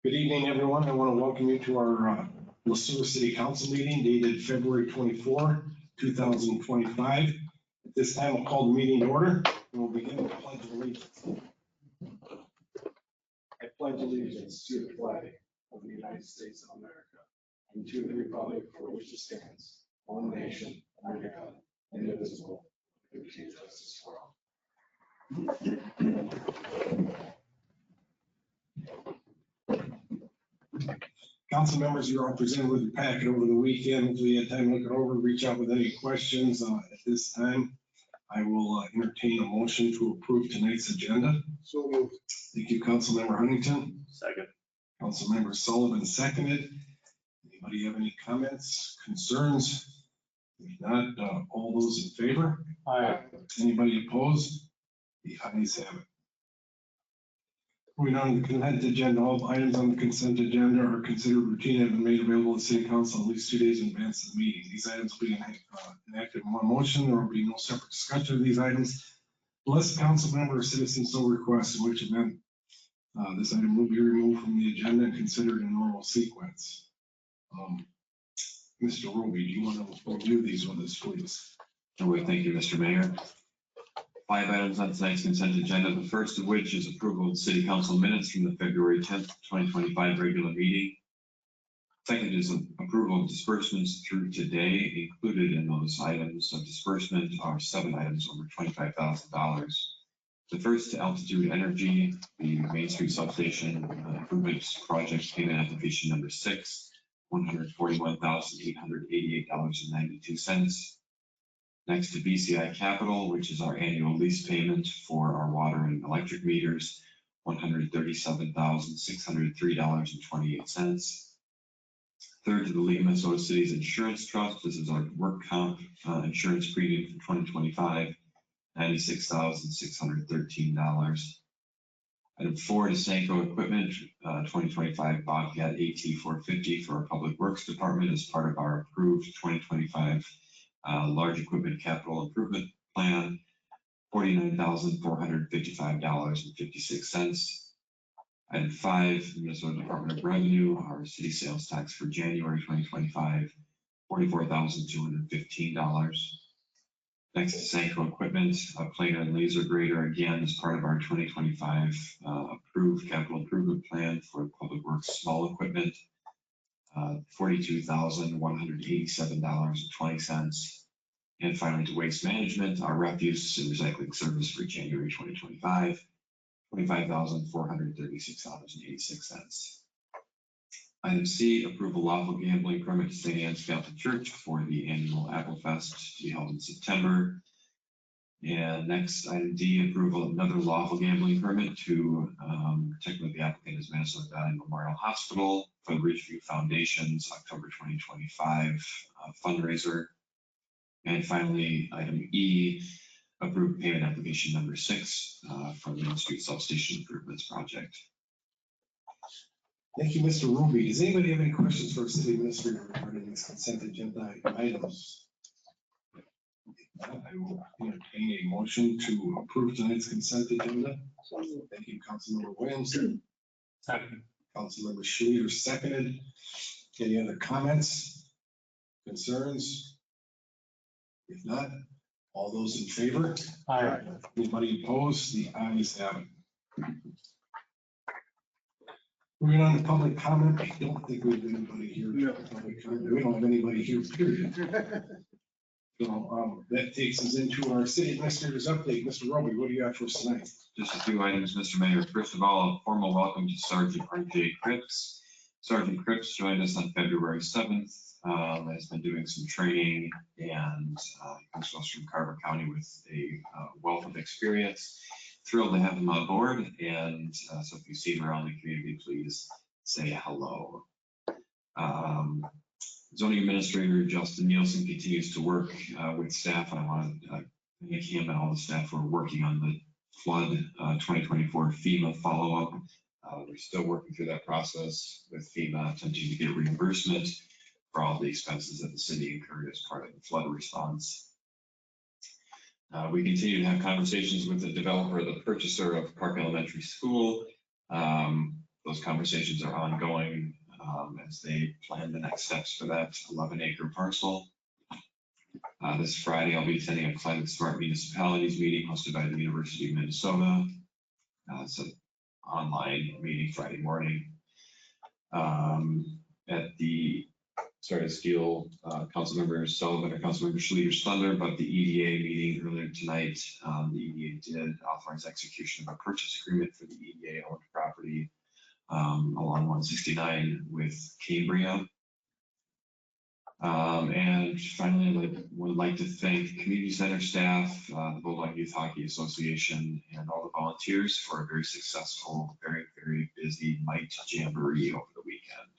Good evening, everyone. I want to welcome you to our Sueur City Council meeting dated February 24, 2025. At this time, I'll call the meeting to order and we'll begin with the Pledge of Allegiance. I pledge allegiance to the flag of the United States of America and to the republic for which it stands, one nation, under God, indivisible, with liberty and justice for all. Council members, you're all presented with your packet over the weekend. Hopefully you had time to look it over, reach out with any questions. At this time, I will entertain a motion to approve tonight's agenda. So moved. Thank you, Councilmember Huntington. Second. Councilmember Sullivan seconded. Anybody have any comments, concerns? If not, all those in favor? Aye. Anybody opposed? The ayes have it. Moving on to the consent agenda, all items on the consent agenda are considered routine and have been made available to the City Council at least 2 days in advance of the meeting. These items will be enacted in one motion. There will be no separate discussion of these items unless council member or citizen so requests, in which event this item will be removed from the agenda and considered in normal sequence. Mr. Roby, do you want to review these with us, please? Thank you, Mr. Mayor. 5 items on tonight's consent agenda, the first of which is approval of City Council minutes from the February 10th, 2025 regular meeting. Second is approval of disbursements through today. Included in those items of disbursement are 7 items over $25,000. The first to Altitude Energy, the Main Street Substation Improvements Project payment application number 6, $141,888.92. Next to BCI Capital, which is our annual lease payment for our water and electric meters, $137,603.28. Third to the League of Minnesota Cities Insurance Trust. This is our work comp insurance premium for 2025, $96,613. Item 4 to Sanco Equipment, 2025 Bobcat AT450 for our Public Works Department as part of our approved 2025 large equipment capital improvement plan, $49,455.56. Item 5, Minnesota Department of Revenue, our city sales tax for January 2025, $44,215. Next to Sanco Equipment, a planer and laser grader, again, as part of our 2025 approved capital improvement plan for public works small equipment, $42,187.20. And finally, to Waste Management, our refuse and recycling service for January 2025, $25,436.86. Item C, approval lawful gambling permit to St. Anne's Catholic Church for the annual Apple Fest to be held in September. And next, item D, approval of another lawful gambling permit to technically the applicant is Minnesota Valley Memorial Hospital for the Ridgeview Foundation's October 2025 fundraiser. And finally, item E, approved payment application number 6 from the Main Street Substation Improvements Project. Thank you, Mr. Ruby. Does anybody have any questions for City Administrator regarding this consent agenda items? I will entertain a motion to approve tonight's consent agenda. Thank you, Councilmember Williamson. Second. Councilmember Schleter seconded. Any other comments, concerns? If not, all those in favor? Aye. Anybody opposed? The ayes have it. Moving on to public comment. I don't think we have anybody here. No. Public comment. We don't have anybody here, period. So that takes us into our city administrator's update. Mr. Roby, what do you have for us tonight? Just a few items, Mr. Mayor. First of all, a formal welcome to Sergeant R.J. Cripps. Sergeant Cripps joined us on February 7th. Has been doing some training and comes to us from Carver County with a wealth of experience. Thrilled to have him on board. And so if you see him around the community, please say hello. Zoning Administrator Justin Nielsen continues to work with staff. I want to thank him and all the staff who are working on the flood 2024 FEMA follow-up. We're still working through that process with FEMA, attempting to get reimbursement for all the expenses that the city incurred as part of the flood response. We continue to have conversations with the developer, the purchaser of Park Elementary School. those conversations are ongoing as they plan the next steps for that 11-acre parcel. This Friday, I'll be attending a Climate Smart Municipalities meeting hosted by the University of Minnesota. It's an online meeting Friday morning. At the, sorry to steal Councilmember Sullivan or Councilmember Schluter's thunder, but the EDA meeting earlier tonight, the EDA did authorize execution of a purchase agreement for the EDA owned property along 169 with Cambria. And finally, I would like to thank community center staff, the Bulldog Youth Hockey Association, and all the volunteers for a very successful, very, very busy Might Jamboree over the weekend.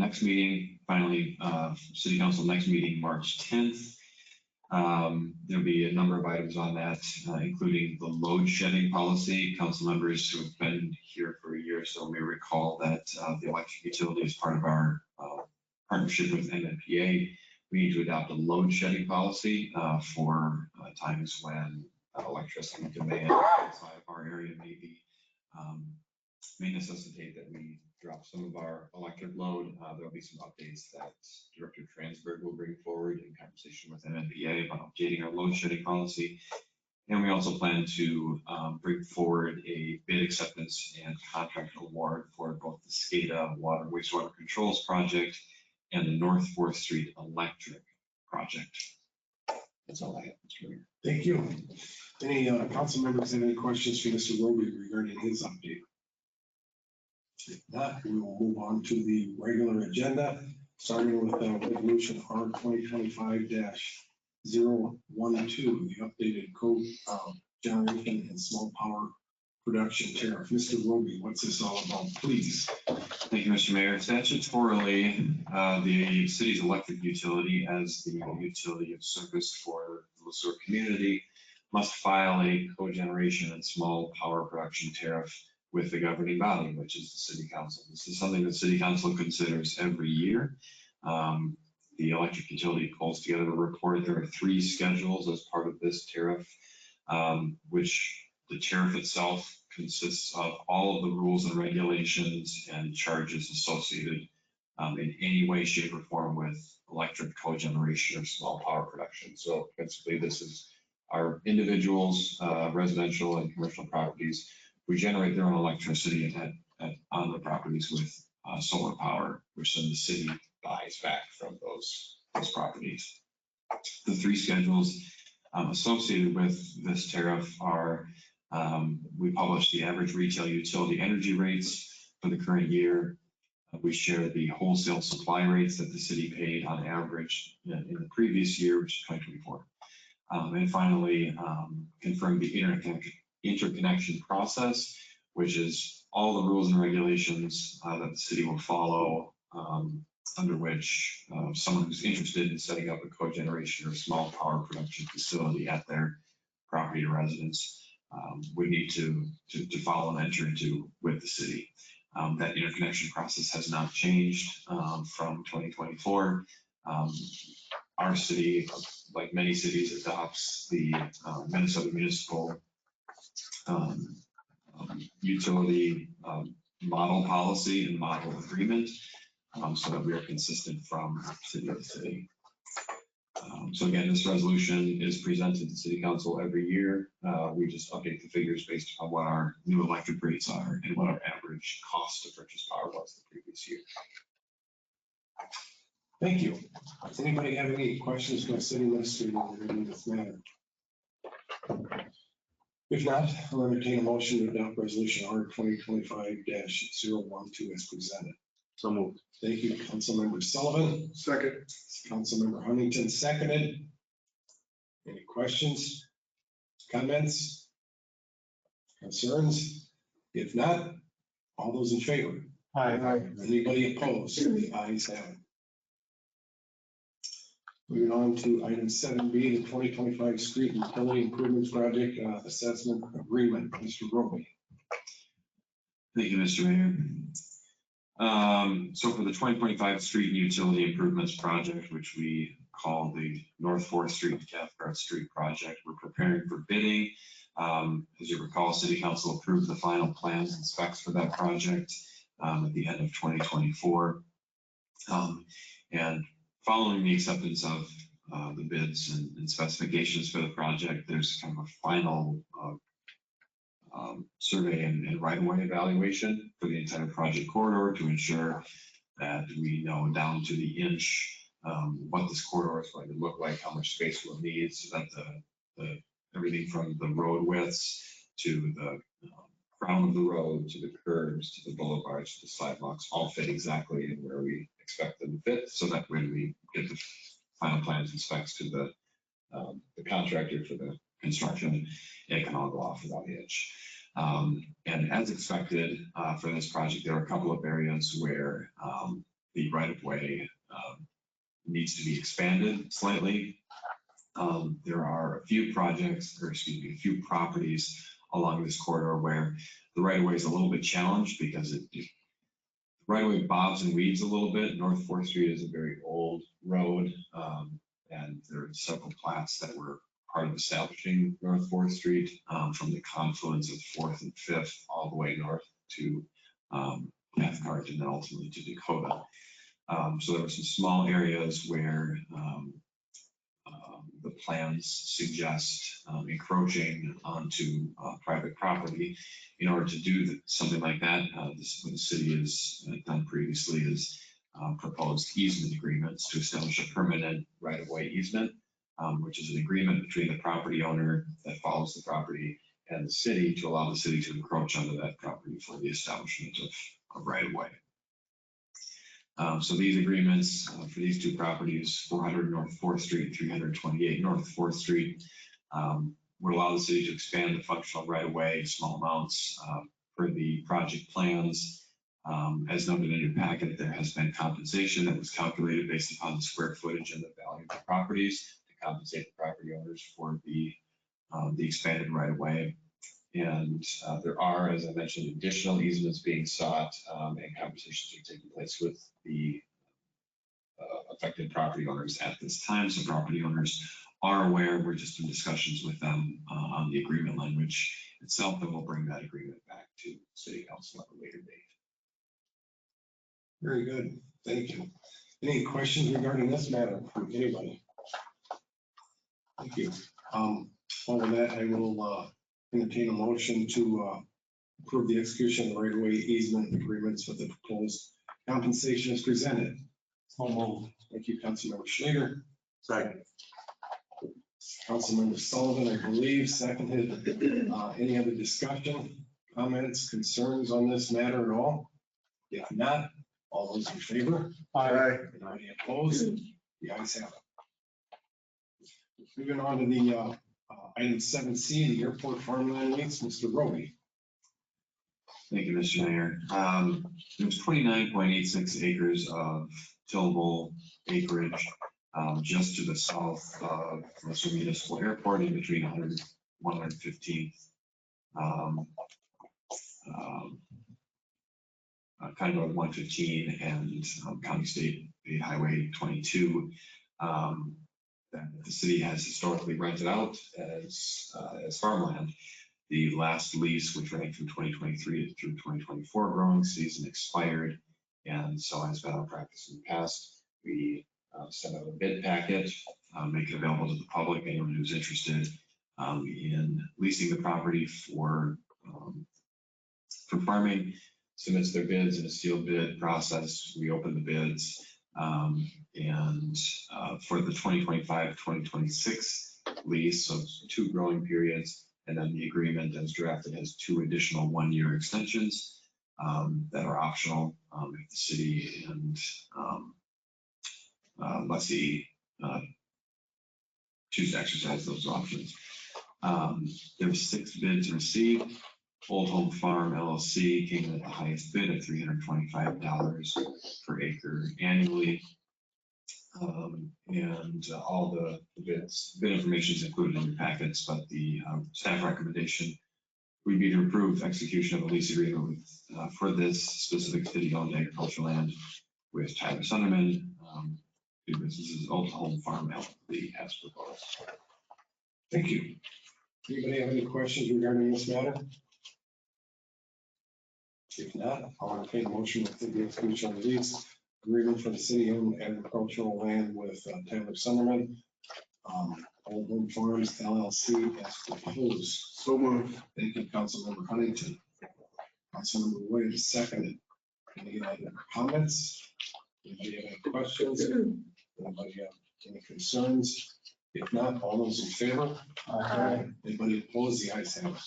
Next meeting, finally, City Council next meeting, March 10th. There'll be a number of items on that, including the load shedding policy. Council members who have been here for a year or so may recall that the electric utility is part of our partnership with MMPA. We need to adopt a load shedding policy for times when electricity demand outside of our area may necessitate that we drop some of our electric load. There'll be some updates that Director Transberg will bring forward in conversation with MMPA about updating our load shedding policy. And we also plan to bring forward a bid acceptance and contract award for both the SCADA water wastewater controls project and the North 4th Street electric project. That's all I have, Mr. Mayor. Thank you. Any council members have any questions for Mr. Roby regarding his update? If not, we will move on to the regular agenda, starting with resolution R 2025-012, the updated co-generation and small power production tariff. Mr. Roby, what's this all about, please? Thank you, Mr. Mayor. Statutorily, the city's electric utility, as the utility of service for the Sueur community, must file a cogeneration and small power production tariff with the governing body, which is the City Council. This is something that City Council considers every year. The electric utility pulls together a report. There are 3 schedules as part of this tariff, which the tariff itself consists of all of the rules and regulations and charges associated in any way, shape, or form with electric cogeneration or small power production. So principally, this is our individuals, residential and commercial properties who generate their own electricity on the properties with solar power, which then the city buys back from those properties. The 3 schedules associated with this tariff are we publish the average retail utility energy rates for the current year. We share the wholesale supply rates that the city paid on average in the previous year, which is 2024. And finally, confirm the interconnection process, which is all the rules and regulations that the city will follow, under which someone who's interested in setting up a cogeneration or small power production facility at their property or residence would need to follow and enter into with the city. That interconnection process has not changed from 2024. Our city, like many cities, adopts the Minnesota Municipal Utility Model Policy and Model Agreement, so that we are consistent from city to city. So again, this resolution is presented to City Council every year. We just update the figures based on what our new electric rates are and what our average cost to purchase power was the previous year. Thank you. Does anybody have any questions for the city administrator regarding this matter? If not, I'll entertain a motion to adopt resolution R 2025-012 as presented. So moved. Thank you, Councilmember Sullivan. Second. Councilmember Huntington seconded. Any questions, comments, concerns? If not, all those in favor? Aye. Anybody opposed? The ayes have it. Moving on to item 7B, the 2025 Street Utility Improvements Project Assessment Agreement. Mr. Roby. Thank you, Mr. Mayor. So for the 2025 Street and Utility Improvements Project, which we call the North 4th Street to Cathcart Street project, we're preparing for bidding. As you recall, City Council approved the final plans and specs for that project at the end of 2024. And following the acceptance of the bids and specifications for the project, there's kind of a final survey and right-of-way evaluation for the entire project corridor to ensure that we know down to the inch what this corridor is going to look like, how much space we'll need, so that the everything from the road widths to the crown of the road to the curbs to the boulevards to the sidewalks all fit exactly in where we expect them to fit, so that when we get the final plans and specs to the contractor for the construction, it can all go off without a hitch. And as expected for this project, there are a couple of areas where the right-of-way needs to be expanded slightly. There are a few projects, or excuse me, a few properties along this corridor where the right-of-way is a little bit challenged because the right-of-way bobs and weaves a little bit. North 4th Street is a very old road, and there are several plats that were part of establishing North 4th Street from the confluence of 4th and 5th all the way north to Cathcart and then ultimately to Dakota. So there were some small areas where the plans suggest encroaching onto private property. In order to do something like that, this is what the city has done previously, is proposed easement agreements to establish a permanent right-of-way easement, which is an agreement between the property owner that follows the property and the city to allow the city to encroach onto that property for the establishment of right-of-way. So these agreements for these two properties, 400 North 4th Street, 328 North 4th Street, would allow the city to expand the functional right-of-way small amounts for the project plans. As noted in your packet, there has been compensation that was calculated based upon the square footage and the value of the properties to compensate the property owners for the expanded right-of-way. And there are, as I mentioned, additional easements being sought, and conversations are taking place with the affected property owners at this time. So property owners are aware. We're just in discussions with them on the agreement language itself, and we'll bring that agreement back to City Council at a later date. Very good. Thank you. Any questions regarding this matter from anybody? Thank you. Over that, I will entertain a motion to approve the execution of right-of-way easement agreements with the proposed compensation as presented. So moved. Thank you, Councilmember Schlager. Second. Councilmember Sullivan, I believe, seconded. Any other discussion, comments, concerns on this matter at all? If not, all those in favor? Aye. Any opposed? The ayes have it. Moving on to the item 7C, the airport farmland lease, Mr. Roby. Thank you, Mr. Mayor. There's 29.86 acres of tillable acreage just to the south of Sueur Municipal Airport in between 115th County Road 115 and County State Highway 22. That the city has historically rented out as farmland. The last lease, which ran from 2023 through 2024 growing season, expired, and so has been our practice in the past. We send out a bid packet, make it available to the public, anyone who's interested in leasing the property for farming submits their bids in a sealed bid process. We open the bids, and for the 2025-2026 lease, so 2 growing periods, and then the agreement as drafted has 2 additional 1-year extensions that are optional if the city and lessee choose to exercise those options. There were 6 bids received. Old Home Farm LLC came in at the highest bid at $325 per acre annually. And all the bid information is included in your packets, but the staff recommendation would be to approve execution of a lease agreement with, for this specific city-owned agricultural land with Tyler Sunderman. This is Old Home Farm LLC as proposed. Thank you. Anybody have any questions regarding this matter? If not, I'll entertain a motion to the execution of the lease agreement for the city-owned agricultural land with Taylor Summerman, Old Home Farms LLC as proposed. So moved. Thank you, Councilmember Huntington. Councilmember Williams seconded. Any other comments? Anybody have any questions? Anybody have any concerns? If not, all those in favor? Aye. Anybody opposed? The ayes have it.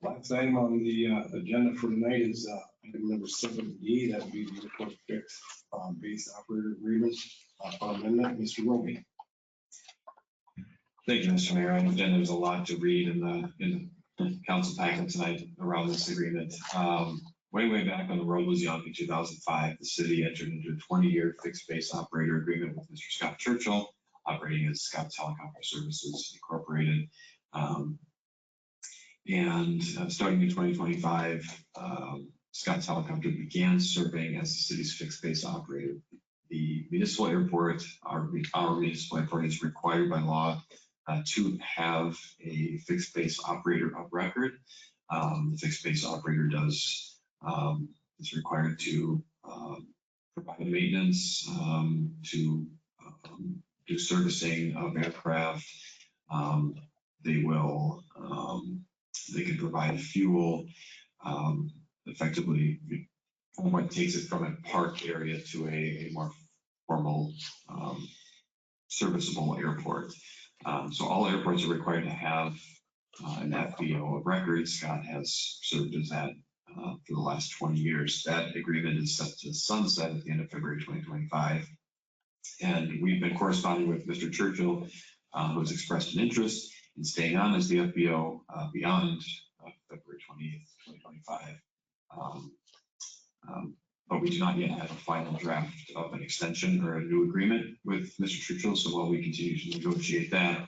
Last item on the agenda for tonight is item number 7D. That would be the airport fixed base operator agreement amendment. Mr. Roby. Thank you, Mr. Mayor. I understand there's a lot to read in the council packet tonight around this agreement. Way back when the world was young in 2005, the city entered into a 20-year fixed base operator agreement with Mr. Scott Churchill, operating as Scott's Helicopter Services Incorporated. And starting in 2025, Scott's Helicopter began serving as the city's fixed base operator. The municipal airport, our municipal airport, is required by law to have a fixed base operator of record. The fixed base operator is required to provide maintenance, to do servicing of aircraft. They can provide fuel, effectively what takes it from a park area to a more formal serviceable airport. So all airports are required to have an FBO of record. Scott has served as that for the last 20 years. That agreement is set to sunset at the end of February 2025. And we've been corresponding with Mr. Churchill, who has expressed an interest in staying on as the FBO beyond February 20th, 2025. But we do not yet have a final draft of an extension or a new agreement with Mr. Churchill. So while we continue to negotiate that,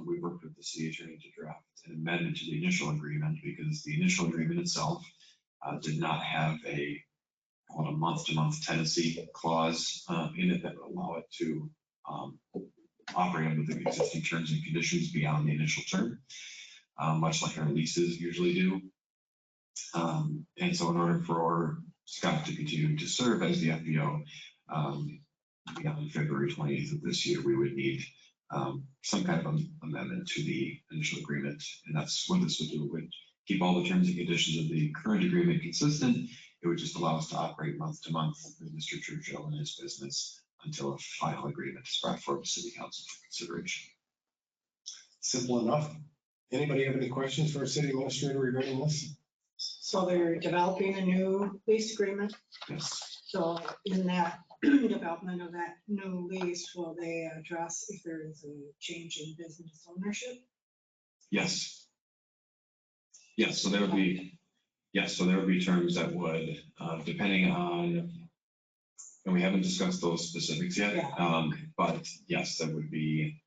we worked with the city attorney to draft an amendment to the initial agreement, because the initial agreement itself did not have a month-to-month tenancy clause in it that would allow it to operate under the existing terms and conditions beyond the initial term, much like our leases usually do. And so in order for Scott to continue to serve as the FBO beyond February 20th of this year, we would need some kind of amendment to the initial agreement. And that's what this would do. It would keep all the terms and conditions of the current agreement consistent. It would just allow us to operate month to month with Mr. Churchill and his business until a final agreement is brought forward to City Council for consideration. Simple enough. Anybody have any questions for our city administrator regarding this? So they're developing a new lease agreement. Yes. So in that development of that new lease, will they address if there is a change in business ownership? Yes. Yes. So there would be, terms that would, depending on, and we haven't discussed those specifics yet, but yes, that would be,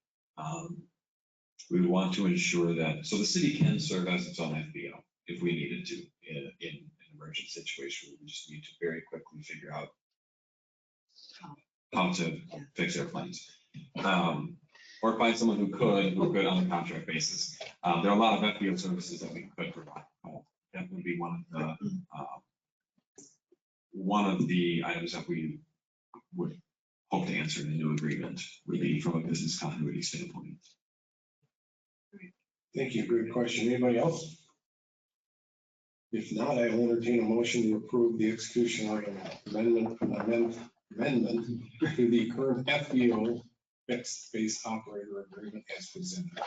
we would want to ensure that, so the city can serve as its own FBO if we needed to in an emergent situation. We just need to very quickly figure out how to fix airplanes. Or find someone who could on a contract basis. There are a lot of FBO services that we could provide. That would be one of the items that we would hope to answer in the new agreement, would be from a business continuity standpoint. Thank you. Good question. Anybody else? If not, I will entertain a motion to approve the execution of an amendment to the current FBO fixed base operator agreement as presented.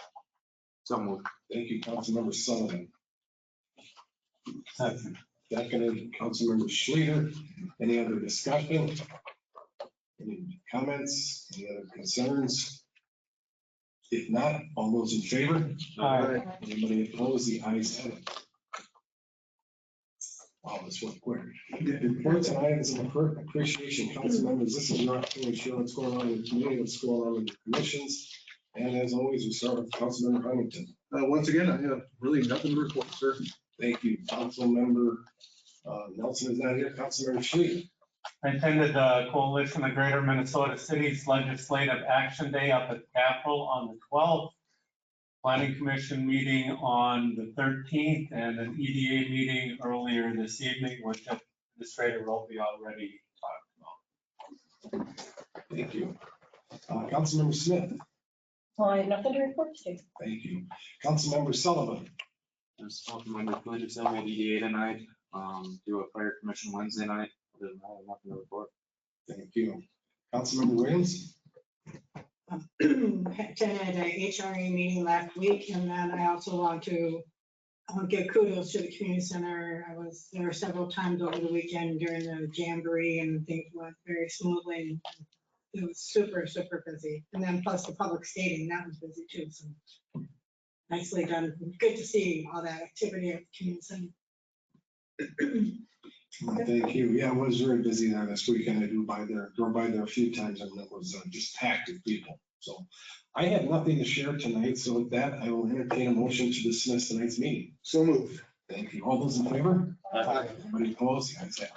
So moved. Thank you, Councilmember Sullivan. Seconded, Councilmember Schleter. Any other discussion? Any comments? Any other concerns? If not, all those in favor? Aye. Anybody opposed? The ayes have it. Wow, this went quick. Reports and items of appreciation. Council members, this is your opportunity to share what's going on in the community, what's going on in the commissions. And as always, we start with Councilmember Huntington. Once again, I have really nothing to report, sir. Thank you. Councilmember Nelson is not here. Councilmember Schleter. I attended the Coalition of Greater Minnesota Cities Legislative Action Day up at the Capitol on the 12th. planning commission meeting on the 13th and an EDA meeting earlier this evening, which administrator will be already talked about. Thank you. Councilmember Smith, I have nothing to report today. thank you. Councilmember Sullivan, There's something on the religious center at EDA tonight, do a fire commission Wednesday night. Other than that, I have nothing to report. thank you. Councilmember Williams, Attended a HRA meeting last week, and then I also want to give kudos to the community center. I was there several times over the weekend during the jamboree, and things went very smoothly. It was super, super busy. And then plus the public skating, that was busy too, so nicely done. Good to see all that activity at the community center. thank you. Yeah, I was very busy there this weekend. I drove by there a few times and it was just packed with people. So I have nothing to share tonight. So with that, I will entertain a motion to dismiss tonight's meeting. So moved. Thank you. All those in favor? Aye. Anybody opposed? The ayes have it.